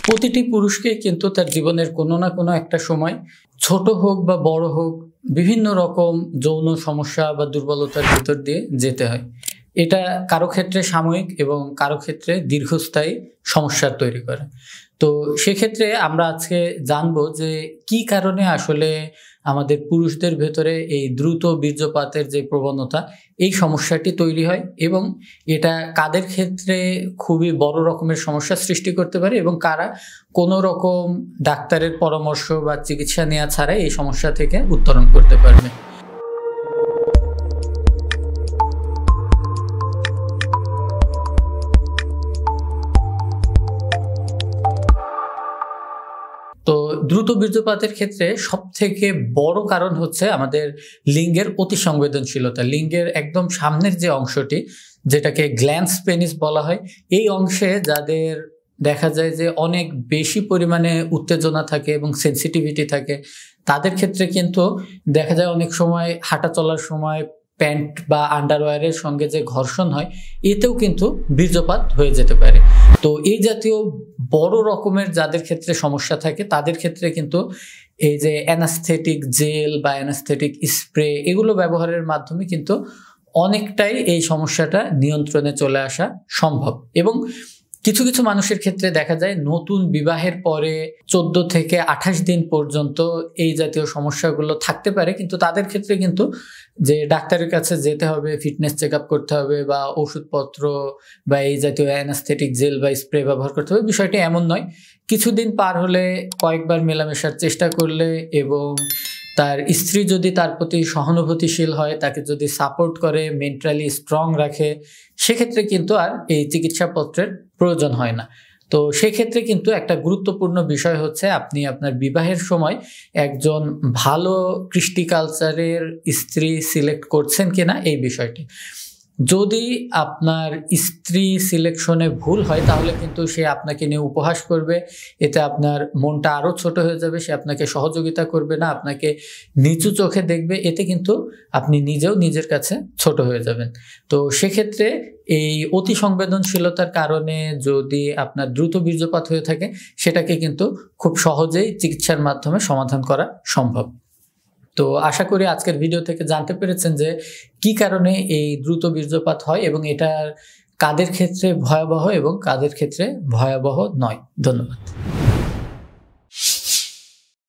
প্রতিটি পুরুষকে কিন্তু তার জীবনের কোনো না কোনো একটা সময় ছোট হোক বা বড় হোক বিভিন্ন রকম যৌন সমস্যা বা দুর্বলতার ভিতর দিয়ে যেতে হয়। এটা কারো ক্ষেত্রে সাময়িক এবং কারো ক্ষেত্রে দীর্ঘস্থায়ী সমস্যার তৈরি করে। তো সেক্ষেত্রে আমরা আজকে জানবো যে কি কারণে আসলে আমাদের পুরুষদের ভেতরে এই দ্রুত বীর্যপাতের যে প্রবণতা এই সমস্যাটি তৈরি হয় এবং এটা কাদের ক্ষেত্রে খুবই বড় রকমের সমস্যা সৃষ্টি করতে পারে এবং কারা কোনো রকম ডাক্তারের পরামর্শ বা চিকিৎসা নেওয়া ছাড়াই এই সমস্যা থেকে উত্তরণ করতে পারবে। তো দ্রুত বীর্যপাতের ক্ষেত্রে সবথেকে বড় কারণ হচ্ছে আমাদের লিঙ্গের অতি সংবেদনশীলতা। লিঙ্গের একদম সামনের যে অংশটি, যেটাকে গ্ল্যান্স পেনিস বলা হয়, এই অংশে যাদের দেখা যায় যে অনেক বেশি পরিমাণে উত্তেজনা থাকে এবং সেন্সিটিভিটি থাকে, তাদের ক্ষেত্রে কিন্তু দেখা যায় অনেক সময় হাঁটা চলার সময় প্যান্ট বা আন্ডারওয়্যারের সঙ্গে যে ঘর্ষণ হয়, এতেও কিন্তু বীর্যপাত হয়ে যেতে পারে। তো এই জাতীয় বড় রকমের যাদের ক্ষেত্রে সমস্যা থাকে তাদের ক্ষেত্রে কিন্তু এই যে অ্যানাস্থেটিক জেল বা অ্যানাস্থেটিক স্প্রে এগুলো ব্যবহারের মাধ্যমে কিন্তু অনেকটাই এই সমস্যাটা নিয়ন্ত্রণে চলে আসা সম্ভব। এবং কিছু কিছু মানুষের ক্ষেত্রে দেখা যায় নতুন বিবাহের পরে 14 থেকে 28 দিন পর্যন্ত এই জাতীয় সমস্যাগুলো থাকতে পারে, কিন্তু তাদের ক্ষেত্রে কিন্তু যে ডাক্তারের কাছে যেতে হবে, ফিটনেস চেক আপ করতে হবে বা ওষুধপত্র বা এই জাতীয় অ্যানাস্থেটিক জেল বা স্প্রে ব্যবহার করতে হবে, বিষয়টি এমন নয়। কিছুদিন পার হলে কয়েকবার মেলামেশার চেষ্টা করলে এবং তার স্ত্রী যদি তার প্রতি সহানুভূতিশীল হয়, তাকে যদি সাপোর্ট করে, মেন্টালি স্ট্রং রাখে, সেক্ষেত্রে কিন্তু আর এই চিকিৎসাপত্রের প্রয়োজন হয় না। তো সেক্ষেত্রে কিন্তু একটা গুরুত্বপূর্ণ বিষয় হচ্ছে আপনি আপনার বিবাহের সময় একজন ভালো কৃষ্টি কালচারের স্ত্রী সিলেক্ট করছেন কিনা এই বিষয়টি। যদি আপনার স্ত্রী সিলেকশনে ভুল হয় তাহলে কিন্তু সে আপনাকে নিয়ে উপহাস করবে, এতে আপনার মনটা আরও ছোট হয়ে যাবে, সে আপনাকে সহযোগিতা করবে না, আপনাকে নিচু চোখে দেখবে, এতে কিন্তু আপনি নিজেও নিজের কাছে ছোট হয়ে যাবেন। তো সেক্ষেত্রে এই অতি সংবেদনশীলতার কারণে যদি আপনার দ্রুত বীর্যপাত হয়ে থাকে, সেটাকে কিন্তু খুব সহজেই চিকিৎসার মাধ্যমে সমাধান করা সম্ভব। তো আশা করি আজকের ভিডিও থেকে জানতে পেরেছেন যে কি কারণে এই দ্রুত বীর্যপাত হয় এবং এটা কাদের ক্ষেত্রে ভয়াবহ এবং কাদের ক্ষেত্রে ভয়াবহ নয়। ধন্যবাদ।